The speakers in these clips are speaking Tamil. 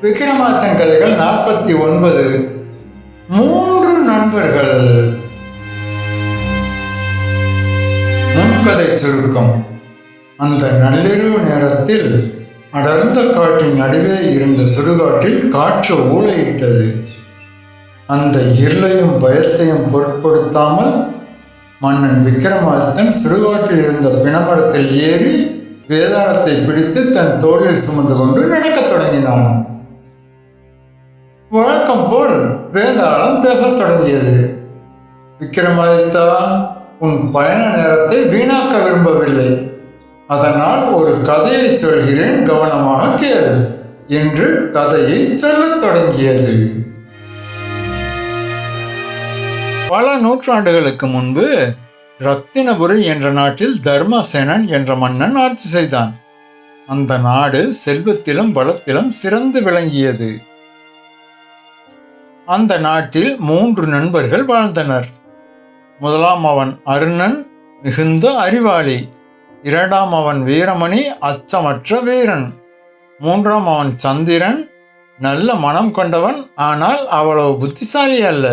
விக்ரமாதித்தன் கதைகள் 49. 3 நண்பர்கள். முன்கதை சுருக்கம். அந்த நள்ளிரவு நேரத்தில் அடர்ந்த காட்டின் நடுவே இருந்த சுடுகாட்டில் காற்று ஊளையிட்டது. அந்த இருளையும் பயத்தையும் பொருட்படுத்தாமல் மன்னன் விக்ரமாதித்தன் சுடுகாட்டில் இருந்த பிணமரத்தில் ஏறி வேதாளத்தை பிடித்து தன் தோளில் சுமந்து கொண்டு நடக்கத் தொடங்கினான். வழக்கம் போல் வேதாளம் பேசத் தொடங்கியது. விக்ரமாதித்தா, உன் பயண நேரத்தை வீணாக்க விரும்பவில்லை. அதனால் ஒரு கதையை சொல்கிறேன், கவனமாக கேள் என்று கதையை சொல்லத் தொடங்கியது. பல நூற்றாண்டுகளுக்கு முன்பு ரத்தினபுரி என்ற நாட்டில் தர்மசேனன் என்ற மன்னன் ஆட்சி செய்தான். அந்த நாடு செல்வத்திலும் பலத்திலும் சிறந்து விளங்கியது. அந்த நாட்டில் 3 நண்பர்கள் வாழ்ந்தனர். முதலாம் அவன் அருணன், மிகுந்த அறிவாளி. 2ஆம் அவன் வீரமணி, அச்சமற்ற வீரன். 3ஆம் அவன் சந்திரன், நல்ல மனம் கொண்டவன், ஆனால் அவ்வளவு புத்திசாலி அல்ல.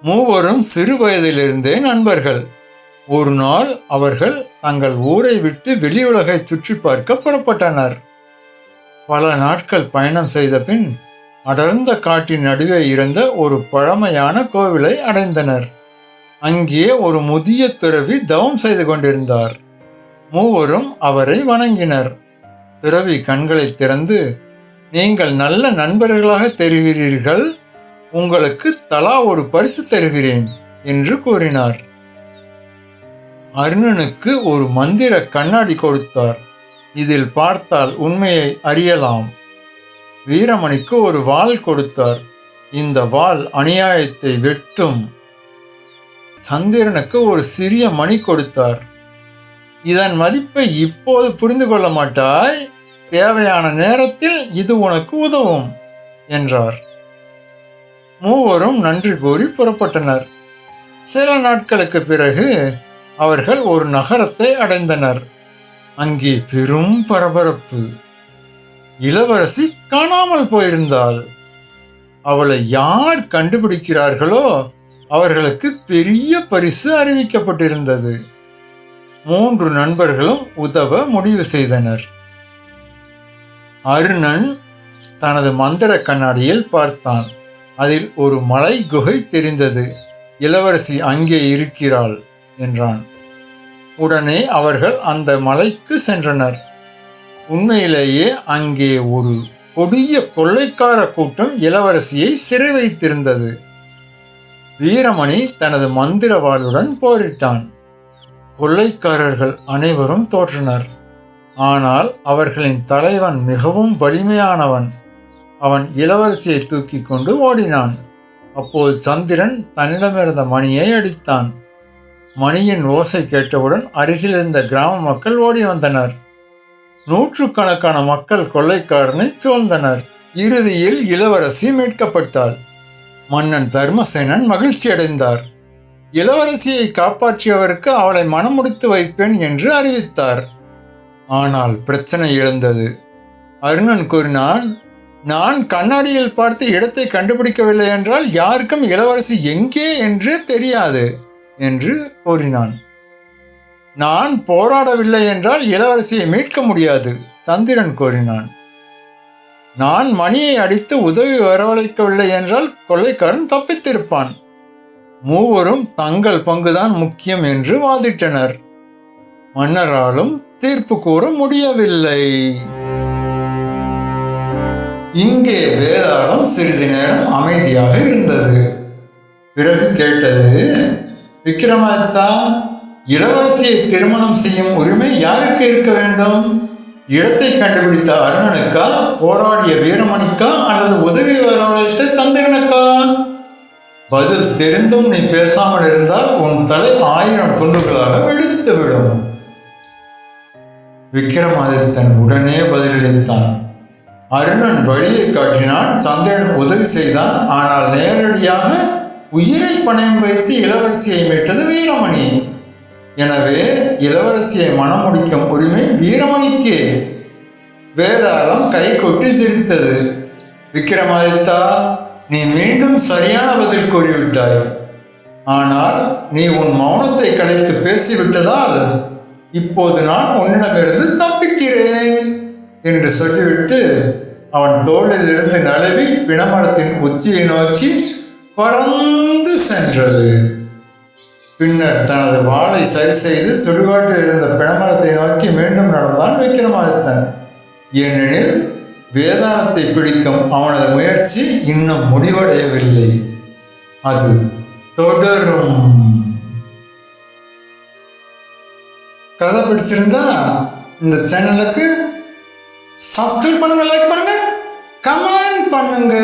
மூவரும் சிறு வயதிலிருந்தே நண்பர்கள். ஒரு நாள் அவர்கள் தங்கள் ஊரை விட்டு வெளி உலகை சுற்றி பார்க்க புறப்பட்டனர். பல நாட்கள் பயணம் செய்த பின் அடர்ந்த காட்டின் நடுவே இருந்த ஒரு பழமையான கோவிலை அடைந்தனர். அங்கே ஒரு முதிய துறவி தவம் செய்து கொண்டிருந்தார். மூவரும் அவரை வணங்கினர். துறவி கண்களை திறந்து, நீங்கள் நல்ல நண்பர்களாக தெரிகிறீர்கள், உங்களுக்கு தலா ஒரு பரிசு தருகிறேன் என்று கூறினார். அருணனுக்கு ஒரு மந்திர கண்ணாடி கொடுத்தார். இதில் பார்த்தால் உண்மையை அறியலாம். வீரமணிக்கு ஒரு வாள் கொடுத்தார். இந்த வாள் அநியாயத்தை வெட்டும். சந்திரனுக்கு ஒரு சிறிய மணி கொடுத்தார். இதன் மதிப்பை இப்போது புரிந்து கொள்ள மாட்டாய், தேவையான நேரத்தில் இது உனக்கு உதவும் என்றார். மூவரும் நன்றி கூறி புறப்பட்டனர். சில நாட்களுக்கு பிறகு அவர்கள் ஒரு நகரத்தை அடைந்தனர். அங்கே பெரும் பரபரப்பு. இளவரசி காணாமல் போயிருந்தாள். அவளை யார் கண்டுபிடிக்கிறார்களோ அவர்களுக்கு பெரிய பரிசு அறிவிக்கப்பட்டிருந்தது. 3 நண்பர்களும் உதவ முடிவு செய்தனர். அருணன் தனது மந்திர கண்ணாடியில் பார்த்தான். அதில் ஒரு மலை குகை தெரிந்தது. இளவரசி அங்கே இருக்கிறாள் என்றான். உடனே அவர்கள் அந்த மலைக்கு சென்றனர். உண்மையிலேயே அங்கே ஒரு கொடிய கொள்ளைக்கார கூட்டம் இளவரசியை சிறை வைத்திருந்தது. வீரமணி தனது மந்திர வாளுடன் போரிட்டான். கொள்ளைக்காரர்கள் அனைவரும் தோற்றனர். ஆனால் அவர்களின் தலைவன் மிகவும் வலிமையானவன். அவன் இளவரசியை தூக்கி கொண்டு ஓடினான். அப்போது சந்திரன் தன்னிடமிருந்த மணியை அடித்தான். மணியின் ஓசை கேட்டவுடன் அருகில் இருந்த கிராம மக்கள் ஓடி வந்தனர். 100கணக்கான மக்கள் கொள்ளைக்காரனை சூழ்ந்தனர். இறுதியில் இளவரசி மீட்கப்பட்டாள். மன்னன் தர்மசேனன் மகிழ்ச்சி அடைந்தார். இளவரசியை காப்பாற்றியவருக்கு அவளை மணமுடித்து வைப்பேன் என்று அறிவித்தார். ஆனால் பிரச்சனை எழுந்தது. அருணன் கூறினான், நான் கண்ணாடியில் பார்த்து இடத்தை கண்டுபிடிக்கவில்லை என்றால் யாருக்கும் இளவரசி எங்கே என்று தெரியாது என்று கூறினான். நான் போராடவில்லை என்றால் இளவரசியை மீட்க முடியாது, சந்திரன் கூறினான். நான் மணியை அடித்து உதவி வரவழைக்கவில்லை என்றால் கொள்ளைக்காரன் தப்பித்திருப்பான். மூவரும் தங்கள் பங்குதான் முக்கியம் என்று வாதிட்டனர். மன்னராலும் தீர்ப்பு கூற முடியவில்லை. இங்கே வேதாளம் சிறிது நேரம் அமைதியாக இருந்தது. பிறகு கேட்டது, விக்ரமாதித்தா, இளவரசியை திருமணம் செய்யும் உரிமை யாருக்கு இருக்க வேண்டும்? இடத்தை கண்டுபிடித்த அருணனுக்கா, போராடிய வீரமணிக்கா, அல்லது உதவி வரவழைத்த சந்திரனுக்கா? பதில் தெரிந்தும் நீ பேசாமல் இருந்தால் உன் தலை 1000 துண்டுகளாக வெடித்துவிடும். விக்ரமாதித்தன் உடனே பதிலளித்தான். அருணன் வழியை காட்டினான், சந்திரன் உதவி செய்தான். ஆனால் நேரடியாக உயிரை பணயம் வைத்து இளவரசியை மீட்டது வீரமணி. எனவே இளவரசியை மணமுடிக்கும் உரிமை வீரமணிக்கே. வேதாளம் கை கொட்டி சிரித்தது. விக்ரமாதித்தா, நீ மீண்டும் சரியான பதில் கூறிவிட்டாய். ஆனால் நீ உன் மௌனத்தை கலைத்து பேசிவிட்டதால் இப்போது நான் உன்னிடமிருந்து தப்பிக்கிறேன் என்று சொல்லிவிட்டு அவன் தோளில் இருந்து நழுவி பிணமரத்தின் உச்சியை நோக்கி பறந்து சென்றது. பின்னர் தனது வாளை சரி செய்து சுடுகாட்டில் இருந்த பிணமரத்தை நோக்கி மீண்டும் நடந்தான் விக்ரமாதித்தன். ஏனெனில் வேதாளத்தை பிடிக்கும் அவனது முயற்சி இன்னும் முடிவடையவில்லை. அது தொடரும். கதை பிடிச்சிருந்தா இந்த சேனலுக்கு சப்ஸ்கிரைப் பண்ணுங்க, லைக் பண்ணுங்க, கமெண்ட் பண்ணுங்க.